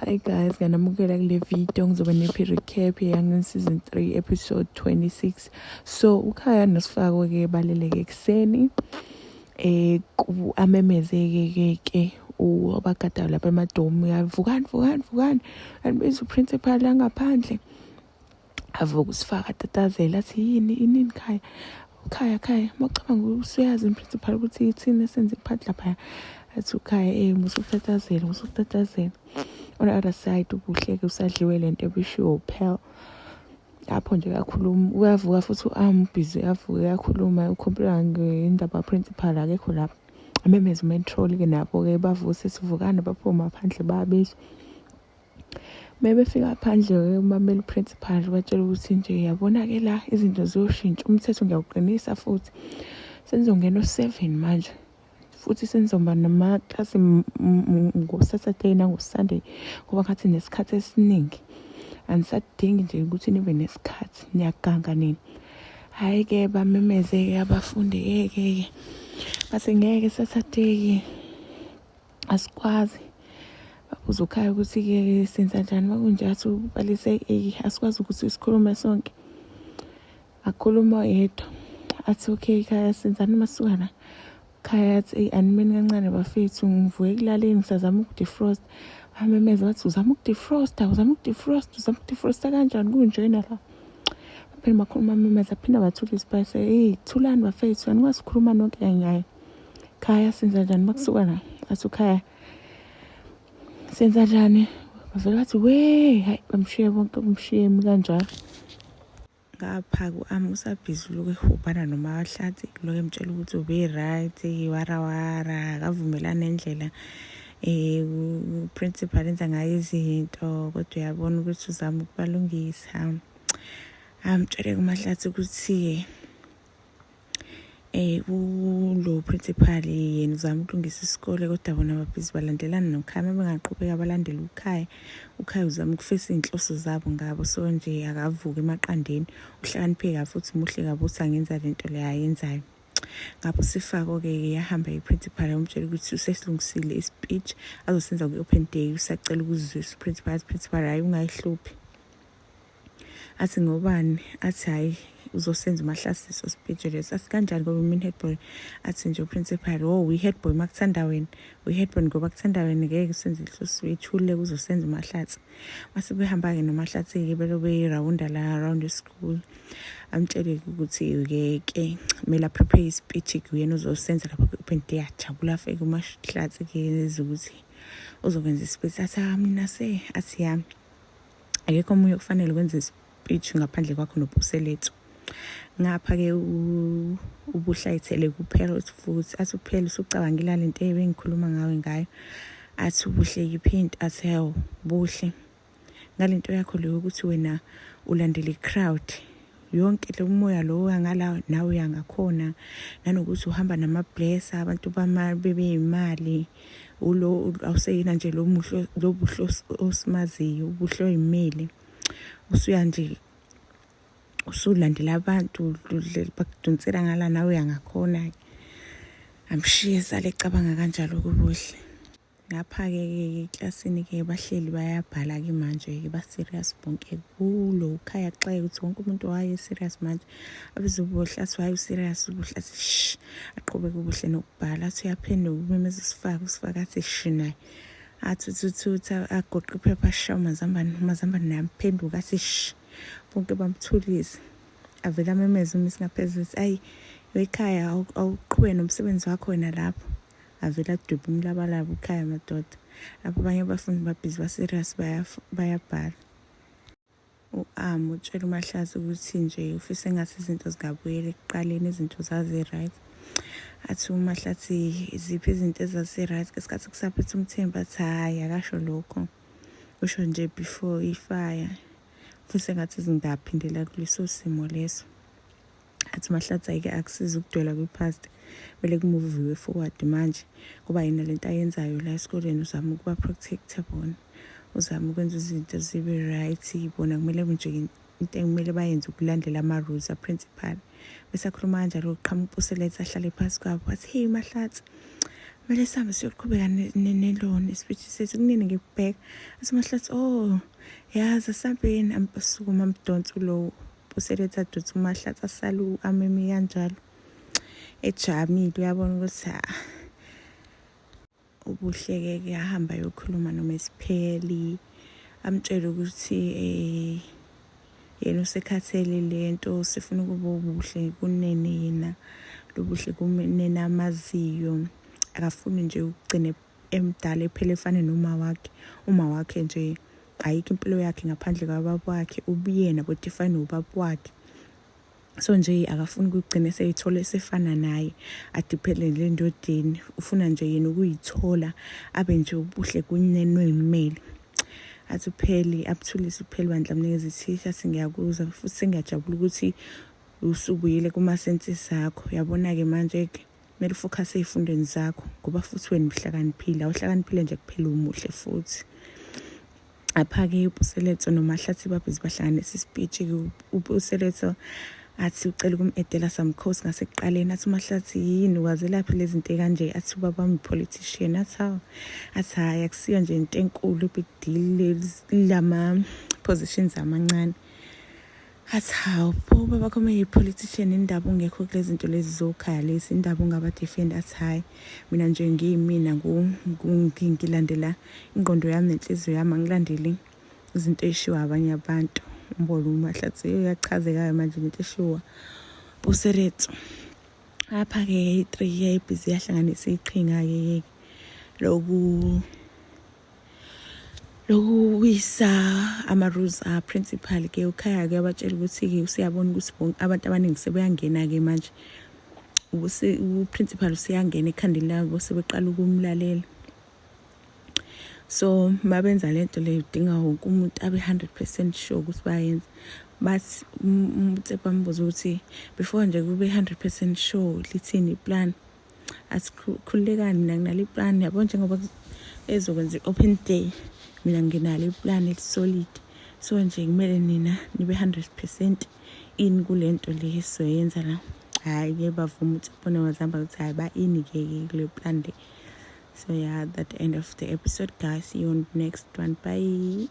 Hi guys, nganamukela kule video ngizoba ne-recap yang season 3 episode 26. So uKhaya noSifako ke baleleke ekseni amemezeke ke abagadayo lapha emadomu vukani anbiza uprincipal langaphandle avuka uSifako atatazela athi yini Khaya mawucabanga usuyazi uprincipal ukuthi ithini esenze iphathi lapha athi uKhaya musukutatazela on the other side ubuhle ke usadliwe lento ebishiwo Pearl lapho nje kakhuluma uyavuka futhi busy avuka yakhuluma ukhompela ngendaba principal akekho lapha amemeza umentrol ke nabo ke bavuse sivukana baphuma phandle babezwe mebefika phandle umameli principal batshela ukuthi nje yabona ke la izinto ziyoshintsha umthetho ngiyawuqinisa futhi senizongena u7 manje futhi senizomba namaklasi ngoSaturday nangoSunday ngoba ngathi nesikhathi esiningi anisadingi nje ukuthi nibe nesikhathi niyaganga nini hayi ke bamemeze ke abafundi ke base ngeke Saturday asikwazi babuza uKhaya ukuthi ke senza njani makunje athi ubalise asikwazi ukuthi sikhulume sonke akhuluma yedwa athi okay Khaya senzani masukana Khaya athi animeni kancane bafethu ngivuke kulaleni ngisazama ukudefrost amemeza wathi uzama ukudefrost kanjani kunjena la baphinde bakhuluma amemeza phinda bathula isiphayise thulani bafethu anikwazi ukukhuluma nonke kanyayo Khaya senza njani makusukana athi uKhaya senza njani bavela bathi hayi bamshiye bonke umshiyemi kanjalo ngapha usabhizi loku ehubana noma wahlathi loku emtshela ukuthi ube right warawara akavumelana nendlela principal enza ngayo izinto kodwa uyabona ukuthi uzama ukubalungisa amtshele kumahlathi ukuthi lo principal yena uzama ukulungisa isikole kodwa bona ababhizi balandelana noKhaya bengaqhubeka balandela uKhaya uzama ukufisa inhloso zabo ngabo so nje akavuka emaqandeni uhlakaniphe futhi muhle kabi uthi angenza lento le ayenzayo ngapho Sifako ke yahamba iprincipal yamtshela ukuthi usesilungisile ispeech azosenza ku-open day usacela ukuzwisa principal hayi ungayihluphi athi ngobani athi hayi uzosenza umahlasiso speech leso asikanjani ngoba mina headboy athi nje uprincipal we headboy makuthanda wena we headboy ngoba kuthanda wena ngeke senze ihloso wethule kuzosenza umahlathi mase behamba ke nomahlathi ke belobe rounda la around the school amtshele ukuthi ke mela prepare speech kuyena uzosenza lapha ku-open day ajabula fake umahlathi ke ukuthi uzokwenza ispeech athi mina athi yami akekho omunye kufanele ukwenza speech ngaphandle kwakho nobuselethu ngapha ke ubuhlayithele kuParrot futhi athi uphela usucabangela lento ebengikhuluma ngayo athi ubuhle yiphinto athi hawo buhle ngalento yakho leyo ukuthi wena ulandela iCrowd yonke le umoya lo angala nawe uyangakhona nanokuthi uhamba namablesser abantu bebeyimali awuseyina nje lo buhlo osimaziyo ubuhlo imeli usuya nje usulandela abantu bakudonsela ngala nawe uyangakhona amshiye sale cabanga kanjalo kubuhle ngapha ke eklasini ke bahleli bayabhala ke manje ke ba serious bonke kulo uKhaya xaye ukuthi wonke umuntu waye serious manje abezobuhle athi waye serious ubuhle athi aqhubeke ubuhle nokubhala athi uyaphendula umemeza Sifako athi naye athi uthutha agoqa iphepha shaw mazambane namphenduka athi bonke bamthulisa avela amemeza uMsingaphezulu ayi ekhaya awuqhubeke nomsebenzi wakho wena lapho avela dubu umlabalaba uKhaya madoda lapho abanye abafundi babhizi ba-serious bayabhala utshela umahlathi ukuthi nje ufise ngathi izinto zingabuyela ekuqaleni izinto zazi-right athi umahlathi iziphi izinto ezasi-right ngesikhathi kusaphethe uMthembu athi hayi akasho lokho usho nje before ifire futhi ngathi zingaphindela kuleso simo leso athi umahlathi ayike akusiza ukudwela kwi-past bele kumuviwe forward manje kuba yena lento ayenzayo la esikoleni uzama ukuba protectable uzama ukwenza izinto zibe right ibona kumele nje into ekumele bayenze ukulandela ama-rules a-principal bese akhuluma kanjalo uqhamuka useletha ahlale phansi kwabo athi hey Mahlathi Mele sihambe siyoqhubeka nelona ispeech sethu kunini ngibheka asimahlathi yazi asambeni ampasukuma amdonso lo useletha adonsa uMahlatsi asalu amemi kanjalo ejamile uyabona ukuthi ubuhleke kuyahamba yokhuluma noMesipheli amtshela ukuthi yena usekhathele lento sifuna ukuba ubuhle kunene yena lobuhle kunene amaziyo akafuni nje ukugcina emdala ephele efane uma wakhe nje ayikho impilo yakhe ngaphandle kababa wakhe ubuyena bodwa ifana nobaba wakhe so nje akafuni ukugcina seyithola esefana naye adiphelele endodeni ufuna nje yena ukuyithola abe nje ubuhle kunene nomeli athi upheli abuthulisa upheli bandla mnikeza ithisha singiyakuza futhi sengiyajabula ukuthi usubuyile kuma senses akho yabona ke manje ke kumele focus ezifundweni zakho ngoba futhi wena uhlakaniphile awuhlakaniphile nje kuphela umuhle futhi apha-ke uPuseletho noMahlatsi babhizi bahlanganisa ispeech uPuseletho athi ucela ukum-edela samkhosi ngasekuqaleni athi uMahlatsi yini waze laphi lezi zinto kanje athi ubaba wami politician athi hayi akusiyo nje into enkulu big deal lama positions amancane athi hawu baba koma yi-politician indaba ungekho kulezi zinto lezi zokhaya lezi indaba ungaba-defend athi hayi mina nje ngiyimina ngilandela ingqondo yami nenhliziyo yami angilandeli izinto ey'shiwo abanye abantu umbolo uMahlatsi uyachazeka manje into eshiwo Puseletho apha-ke i-3 yayibhizi yahlanganisa iqhinga-ke lokuwisa ama-rules principal-ke ukhaya-ke abatshela ukuthi-ke usiyabona ukuthi abantu abaningi sebeyangena-ke manje u-principal useyangena ekhandeni labo sebeqala ukumlalela so mabenza lento leyo udinga wonke umuntu abe 100% sure ukuthi bayenza bathi uMthembu ambuza ukuthi before nje kube 100% sure lithini iplan asikhulekani mina nginale iplan yabo njengoba ezokwenza open day mina nginale iplan elisolid so nje kumele nina nibe 100% in kulento le soyenza la hayi ke bavuma ukuthi bona wazamba ukuthi hayi ba ini-ke kule plan le. So yeah, that end of the episode, guys. See you on the next one. Bye.